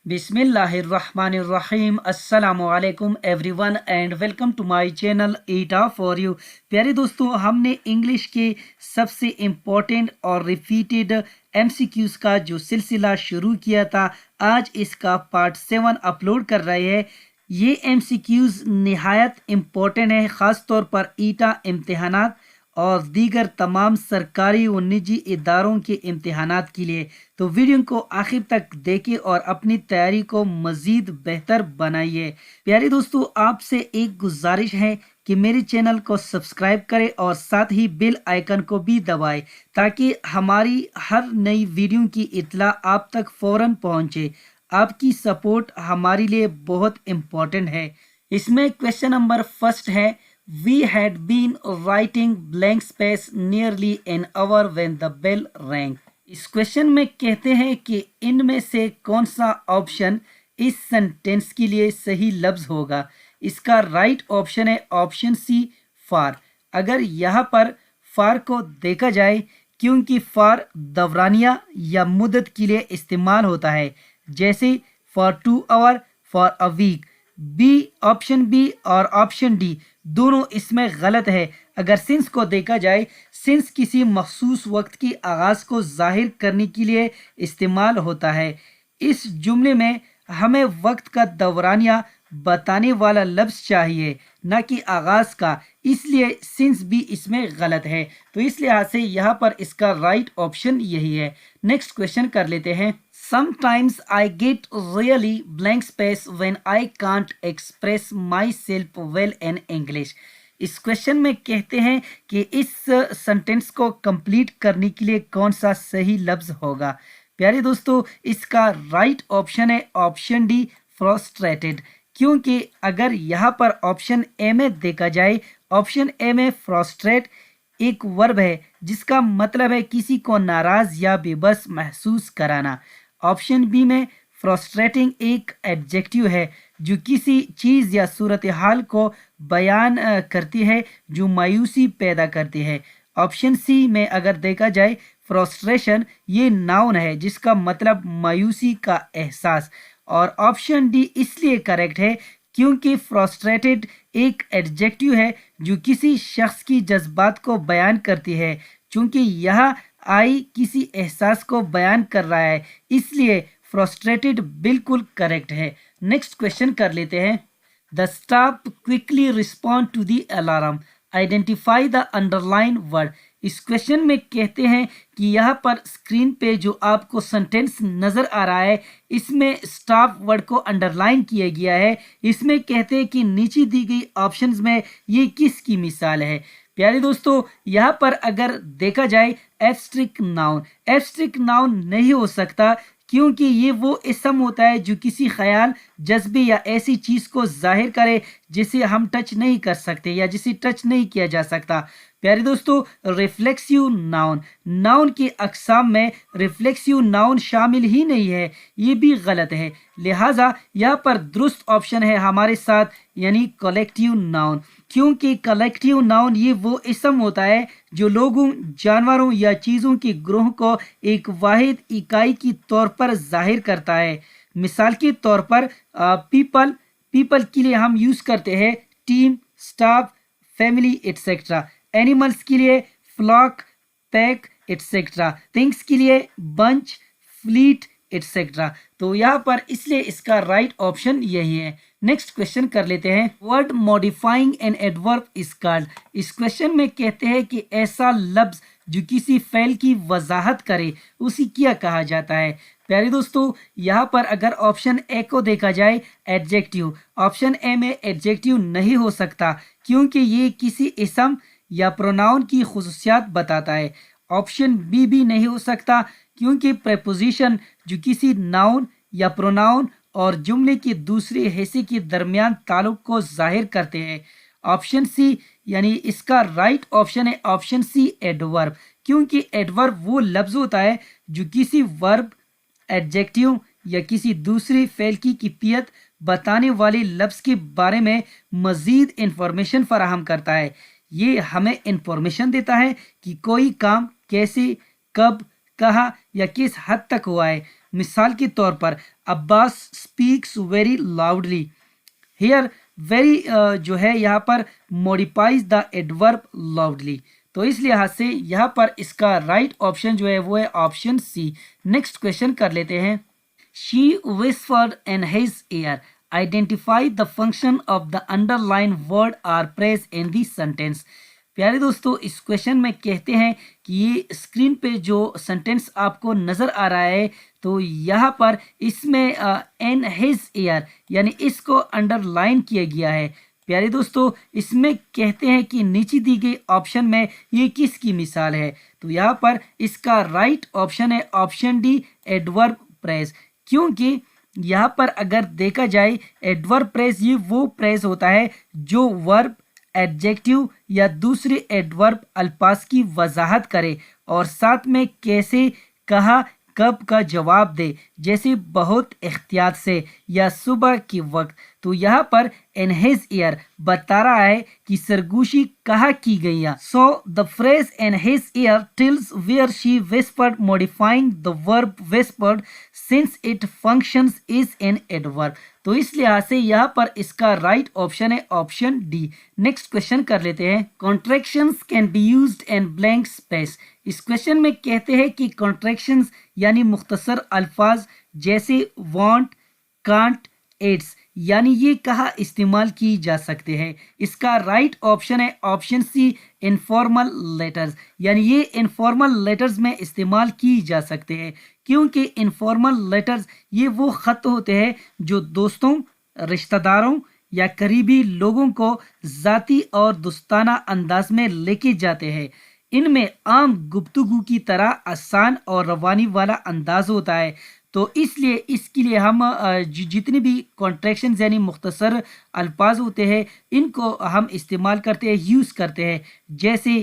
बिस्मिल्लाहिर्रहमानिर्रहीम अस्सलामु अलैकुम everyone and welcome to my channel Eta for you. प्यारे दोस्तों, हमने इंग्लिश के सबसे इम्पोर्टेंट और रिपीटेड एमसीक्यूज़ का जो सिलसिला शुरू किया था, आज इसका पार्ट 7 अपलोड कर रहे हैं। ये एमसीक्यूज़ निहायत इम्पोर्टेंट है, ख़ास तौर पर ईटा इम्तिहानात और दीगर तमाम सरकारी व निजी इदारों के इम्तिहानात के लिए। तो वीडियो को आखिर तक देखें और अपनी तैयारी को मज़ीद बेहतर बनाइए। प्यारे दोस्तों, आपसे एक गुजारिश है कि मेरे चैनल को सब्सक्राइब करें और साथ ही बेल आइकन को भी दबाएं ताकि हमारी हर नई वीडियो की इत्तला आप तक फ़ौरन पहुंचे। आपकी सपोर्ट हमारे लिए बहुत इम्पोर्टेंट है। इसमें क्वेश्चन नंबर फर्स्ट है, We had been writing blank space nearly an hour when the bell rang. इस क्वेश्चन में कहते हैं कि इनमें से कौन सा ऑप्शन इस सेंटेंस के लिए सही लफ्ज होगा। इसका राइट ऑप्शन है ऑप्शन सी, फार। अगर यहाँ पर फार को देखा जाए, क्योंकि फार दौरानिया या मुद्दत के लिए इस्तेमाल होता है, जैसे for 2 hour, for a week. Option B और ऑप्शन डी दोनों इसमें गलत है। अगर सिंस को देखा जाए, सिंस किसी मखसूस वक्त की आगाज़ को जाहिर करने के लिए इस्तेमाल होता है। इस जुमले में हमें वक्त का दौरानिया बताने वाला लफ्ज़ चाहिए, न कि आगाज़ का, इसलिए सिंस भी इसमें गलत है। तो इस लिहाज से यहाँ पर इसका राइट ऑप्शन यही है। नेक्स्ट क्वेश्चन कर लेते हैं। Sometimes I get really blank space when I can't express myself well in English. इस क्वेश्चन में कहते हैं कि इस सेंटेंस को कंप्लीट करने के लिए कौन सा सही लफ्ज़ होगा। प्यारे दोस्तों, इसका राइट ऑप्शन है ऑप्शन डी, फ्रस्ट्रेटेड। क्योंकि अगर यहाँ पर ऑप्शन ए में देखा जाए, ऑप्शन ए में फ्रस्ट्रेट एक वर्ब है जिसका मतलब है किसी को नाराज़ या बेबस महसूस कराना। ऑप्शन बी में फ्रस्ट्रेटिंग एक एडजेक्टिव है जो किसी चीज़ या सूरत हाल को बयान करती है जो मायूसी पैदा करती है। ऑप्शन सी में अगर देखा जाए, फ्रस्ट्रेशन ये नाउन है जिसका मतलब मायूसी का एहसास। और ऑप्शन डी इसलिए करेक्ट है क्योंकि फ्रस्ट्रेटेड एक एडजेक्टिव है जो किसी शख्स की जज्बात को बयान करती है। चूंकि यह आई किसी एहसास को बयान कर रहा है, इसलिए फ्रस्ट्रेटेड बिल्कुल करेक्ट है। नेक्स्ट क्वेश्चन कर लेते हैं। The staff quickly respond to the alarm, identify the underline word. इस क्वेश्चन में कहते हैं कि यहाँ पर स्क्रीन पे जो आपको सेंटेंस नज़र आ रहा है, इसमें स्टाफ वर्ड को अंडरलाइन किया गया है। इसमें कहते हैं कि नीचे दी गई ऑप्शंस में ये किसकी मिसाल है। प्यारे दोस्तों, यहाँ पर अगर देखा जाए, एब्स्ट्रैक्ट नाउन नहीं हो सकता क्योंकि ये वो इसम होता है जो किसी ख्याल, जज्बे या ऐसी चीज़ को जाहिर करे जिसे हम टच नहीं कर सकते या जिसे टच नहीं किया जा सकता। प्यारे दोस्तों, रिफ्लेक्सिव नाउन के अक़साम में रिफ्लेक्सिव नाउन शामिल ही नहीं है, ये भी गलत है। लिहाजा यहाँ पर दुरुस्त ऑप्शन है हमारे साथ, यानी कलेक्टिव नाउन। क्योंकि कलेक्टिव नाउन ये वो इसम होता है जो लोगों, जानवरों या चीज़ों के ग्रोह को एक वाहिद इकाई की तौर पर जाहिर करता है। मिसाल के तौर पर पीपल के लिए हम यूज़ करते हैं team, staff, family etcetera. Animals के लिए फ्लॉक, पैक एटसेट्रा। थिंग्स के लिए बंच, फ्लीट एटसेट्रा। तो यहाँ पर इसलिए इसका राइट ऑप्शन यही है। नेक्स्ट क्वेश्चन कर लेते हैं। Word modifying an adverb is called. इस क्वेश्चन में कहते हैं कि ऐसा लफ्ज जो किसी फेल की वजाहत करे उसी क्या कहा जाता है। प्यारे दोस्तों, यहाँ पर अगर ऑप्शन ए को देखा जाए, एडजेक्टिव। ऑप्शन ए में एडजेक्टिव नहीं हो सकता क्योंकि ये किसी इसम या प्रोनाउन की खुसूसियात बताता है। ऑप्शन बी भी नहीं हो सकता क्योंकि प्रेपोजिशन जो किसी नाउन या प्रोनाउन और जुमले की दूसरे हिस्से के दरमियान ताल्लुक को जाहिर करते हैं। ऑप्शन सी यानी इसका राइट ऑप्शन है ऑप्शन सी, एडवर्ब। क्योंकि एडवर्ब वो लफ्ज़ होता है जो किसी वर्ब, एडजेक्टिव या किसी दूसरी फेल की कैफियत बताने वाले लफ्ज़ के बारे में मज़ीद इंफॉर्मेशन फराहम करता है। ये हमें इंफॉर्मेशन देता है कि कोई काम कैसे, कब, कहाँ या किस हद तक हुआ है। مثال کے طور پر Abbas speaks very loudly. Here very جو ہے یہاں پر موڈیفائز دا ایڈورب لاؤڈلی. تو اس لحاظ سے یہاں پر اس کا رائٹ آپشن جو ہے وہ ہے آپشن سی. نیکسٹ کوشچن کر لیتے ہیں. شی whispered in his ear. Identify the function of the underlined word or phrase in the sentence. پیارے دوستو اس کویشچن میں کہتے ہیں کہ یہ اسکرین پہ جو سنٹینس آپ کو نظر آ رہا ہے تو یہاں پر اس میں ان ہز ایئر یعنی اس کو انڈر لائن کیا گیا ہے. پیارے دوستو اس میں کہتے ہیں کہ نیچے دی گئی آپشن میں یہ کس کی مثال ہے؟ تو یہاں پر اس کا رائٹ آپشن ہے آپشن ڈی ایڈورب پریز. کیونکہ یہاں پر اگر دیکھا جائے ایڈورب پریز یہ وہ پریز ہوتا ہے جو ورب ایڈجیکٹیو یا دوسرے ایڈورب الفاظ کی وضاحت کرے اور ساتھ میں کیسے کہا کب کا جواب دے، جیسے بہت احتیاط سے یا صبح کے وقت. تو یہاں پر ان ہز ایئر بتا رہا ہے کہ سرگوشی کہاں کی گئی ہے. So the phrase in his ear tells where she whispered modifying the verb whispered since it functions is an adverb. تو اس لحاظ سے یہاں پر اس کا رائٹ آپشن ہے آپشن ڈی. نیکسٹ کوشچن کر لیتے ہیں. Contractions can be used in blank space. اس کوشچن میں کہتے ہیں کہ کانٹریکشنز یعنی مختصر الفاظ جیسے وانٹ، کانٹ، ایٹس یعنی یہ کہاں استعمال کی جا سکتے ہیں؟ اس کا رائٹ آپشن ہے آپشن سی انفارمل لیٹرز. یعنی یہ انفارمل لیٹرز میں استعمال کی جا سکتے ہیں کیونکہ انفارمل لیٹرز یہ وہ خط ہوتے ہیں جو دوستوں، رشتہ داروں یا قریبی لوگوں کو ذاتی اور دوستانہ انداز میں لے کے جاتے ہیں. ان میں عام گفتگو کی طرح آسان اور روانی والا انداز ہوتا ہے. تو اس لیے اس کے لیے ہم جتنی بھی کانٹریکشنز یعنی مختصر الفاظ ہوتے ہیں ان کو ہم استعمال کرتے ہیں، یوز کرتے ہیں. جیسے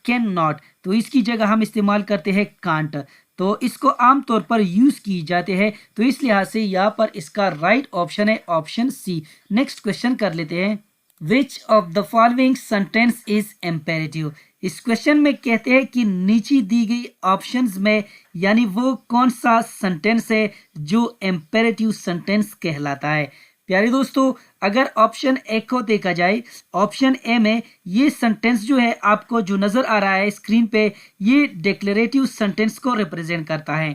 کین ناٹ تو اس کی جگہ ہم استعمال کرتے ہیں کانٹ. تو اس کو عام طور پر یوز کی جاتے ہیں. تو اس لحاظ سے یہاں پر اس کا رائٹ آپشن ہے آپشن سی. نیکسٹ کوشچن کر لیتے ہیں. Which of the following sentence is imperative? اس کوشچن میں کہتے ہیں کہ نیچے دی گئی آپشنز میں یعنی وہ کون سا سنٹینس ہے جو امپیریٹیو سنٹینس کہلاتا ہے. پیارے دوستو اگر آپشن اے کو دیکھا جائے، آپشن اے میں یہ سنٹینس جو ہے آپ کو جو نظر آ رہا ہے اسکرین پہ یہ ڈیکلیریٹیو سنٹینس کو ریپرزینٹ کرتا ہے.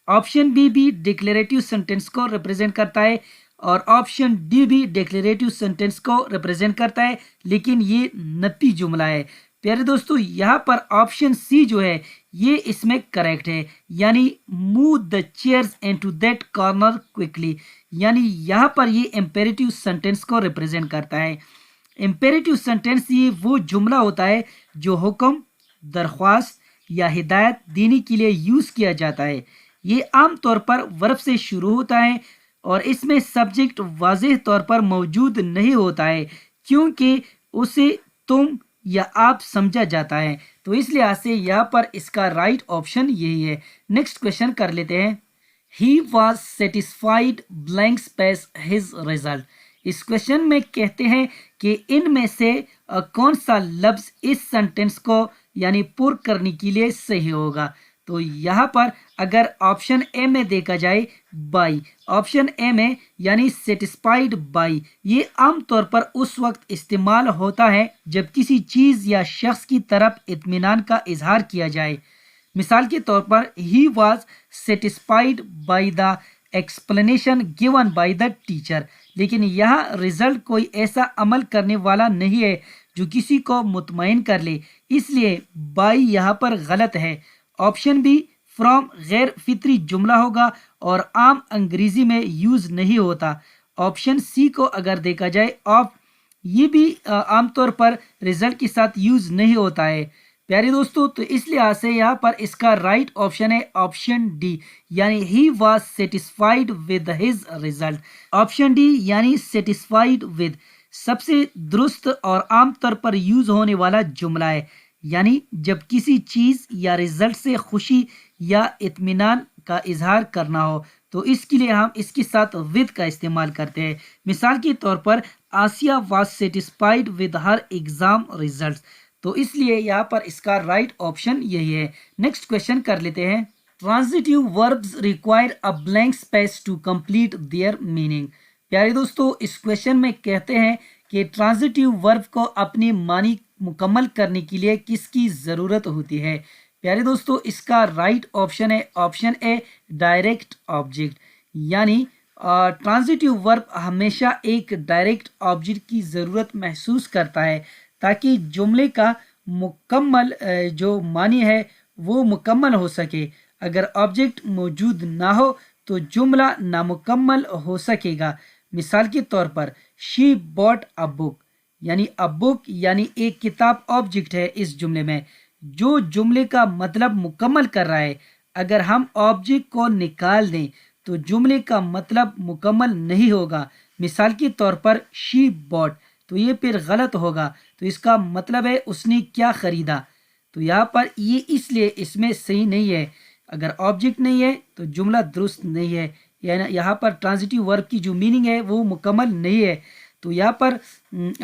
آپشن بی بھی ڈیکلیریٹیو سنٹینس کو ریپرزینٹ کرتا ہے اور آپشن ڈی بھی ڈیکلیریٹیو سنٹینس کو ریپرزینٹ کرتا ہے، لیکن یہ نفی جملہ ہے. پیارے دوستو یہاں پر آپشن سی جو ہے یہ اس میں کریکٹ ہے، یعنی move the chairs into that corner quickly. یعنی یہاں پر یہ امپیریٹیو سنٹینس کو ریپرزینٹ کرتا ہے. امپیریٹیو سنٹینس یہ وہ جملہ ہوتا ہے جو حکم، درخواست یا ہدایت دینے کے لیے یوز کیا جاتا ہے. یہ عام طور پر ورب سے شروع ہوتا ہے اور اس میں سبجیکٹ واضح طور پر موجود نہیں ہوتا ہے کیونکہ اسے تم یا آپ سمجھا جاتا ہے. تو اس لحاظ سے یہاں پر اس کا رائٹ آپشن یہی ہے. نیکسٹ کوشچن کر لیتے ہیں. He was satisfied blank space his result. Us question میں کہتے ہیں کہ ان میں سے کون سا لفظ اس سنٹینس کو یعنی پر کرنے کے لیے صحیح ہوگا. تو یہاں پر اگر آپشن اے میں دیکھا جائے بائی، آپشن اے میں یعنی سیٹسفائیڈ بائی یہ عام طور پر اس وقت استعمال ہوتا ہے جب کسی چیز یا شخص کی طرف اطمینان کا اظہار کیا جائے. مثال کے طور پر he was satisfied by the explanation given by the teacher. لیکن یہاں رزلٹ کوئی ایسا عمل کرنے والا نہیں ہے جو کسی کو مطمئن کر لے، اس لیے بائی یہاں پر غلط ہے. آپشن بی فرام غیر فطری جملہ ہوگا اور عام انگریزی میں یوز نہیں ہوتا. آپشن سی کو اگر دیکھا جائے آف یہ بھی عام طور پر رزلٹ کے ساتھ یوز نہیں ہوتا ہے. پیارے دوستو تو اس لحاظ سے یہاں پر اس کا رائٹ آپشن ہے آپشن ڈی یعنی ہی was satisfied with his result. Option D یعنی سیٹسفائیڈ ود سب سے درست اور عام طور پر یوز ہونے والا جملہ ہے، یعنی جب کسی چیز یا رزلٹ سے خوشی یا اطمینان کا اظہار کرنا ہو تو اس کے لیے ہم اس کے ساتھ ود کا استعمال کرتے ہیں. مثال کے طور پر Asiya was satisfied with her exam results. تو اس لیے یہاں پر اس کا رائٹ آپشن یہی ہے. نیکسٹ کوشچن کر لیتے ہیں. Transitive verbs require a blank space to complete their meaning. प्यारे दोस्तों, इस क्वेश्चन में कहते हैं कि ट्रांजिटिव वर्ब को अपनी मानी मुकम्मल करने के लिए किसकी ज़रूरत होती है। प्यारे दोस्तों, इसका राइट ऑप्शन है ऑप्शन ए, डायरेक्ट ऑब्जेक्ट। यानी ट्रांजिटिव वर्ब हमेशा एक डायरेक्ट ऑब्जेक्ट की ज़रूरत महसूस करता है ताकि जुमले का मुकम्मल जो मानी है वो मुकम्मल हो सके। अगर ऑब्जेक्ट मौजूद ना हो तो जुमला नामुकम्मल हो सकेगा। मिसाल के तौर पर शी बॉट अ बुक, यानी अ बुक यानी एक किताब ऑब्जेक्ट है इस जुमले में जो जुमले का मतलब मुकम्मल कर रहा है। अगर हम ऑब्जेक्ट को निकाल दें तो जुमले का मतलब मुकम्मल नहीं होगा। मिसाल के तौर पर शी बॉट, तो ये फिर गलत होगा। तो इसका मतलब है उसने क्या खरीदा। तो यहाँ पर ये इसलिए इसमें सही नहीं है। अगर ऑब्जेक्ट नहीं है तो जुमला दुरुस्त नहीं है, यानी यहाँ पर ट्रांजिटिव वर्ब की जो मीनिंग है वो मुकम्मल नहीं है। तो यहाँ पर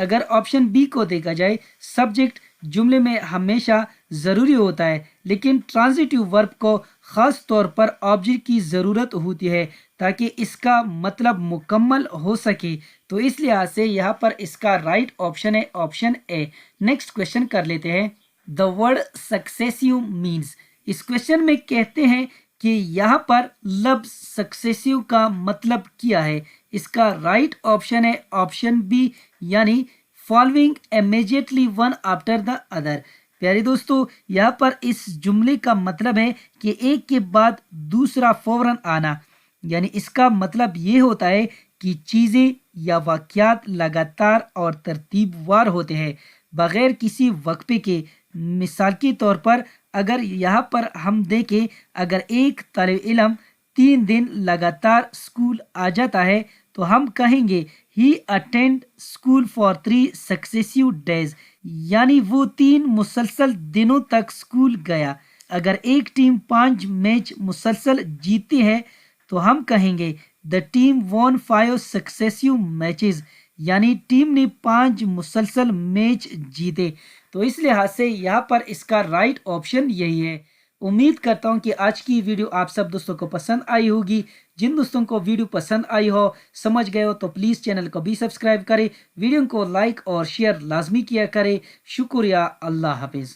अगर ऑप्शन बी को देखा जाए, सब्जेक्ट जुमले में हमेशा ज़रूरी होता है लेकिन ट्रांजिटिव वर्ब को ख़ास तौर पर ऑब्जेक्ट की ज़रूरत होती है ताकि इसका मतलब मुकम्मल हो सके। तो इस लिहाज से यहाँ पर इसका राइट ऑप्शन है ऑप्शन ए। नेक्स्ट क्वेश्चन कर लेते हैं। द वर्ड सक्सेसिव मीन्स, इस क्वेश्चन में कहते हैं कि यहाँ पर लफ्ज सक्सेसिव का मतलब क्या है। इसका राइट ऑप्शन है ऑप्शन बी, यानी following immediately one after the other. प्यारे दोस्तों, यहाँ पर इस जुमले का मतलब है कि एक के बाद दूसरा फौरन आना। यानी इसका मतलब ये होता है कि चीज़ें या वाक़यात लगातार और तरतीबवार होते हैं बग़ैर किसी वक्फे के। मिसाल के तौर पर अगर यहाँ पर हम देखें, अगर एक तालिब इल्म 3 दिन लगातार स्कूल आ जाता है तो हम कहेंगे he attend school for 3 successive days, यानी वो 3 मुसलसल दिनों तक स्कूल गया। अगर एक टीम 5 मैच मुसलसल जीती है तो हम कहेंगे the team von 5 successive matches, यानी टीम ने 5 मुसलसल मैच जीते। तो इस लिहाज से यहाँ पर इसका राइट ऑप्शन यही है। उम्मीद करता हूँ कि आज की वीडियो आप सब दोस्तों को पसंद आई होगी। जिन दोस्तों को वीडियो पसंद आई हो, समझ गए हो, तो प्लीज़ चैनल को भी सब्सक्राइब करें, वीडियो को लाइक और शेयर लाजमी किया करें। शुक्रिया। अल्लाह हाफिज़।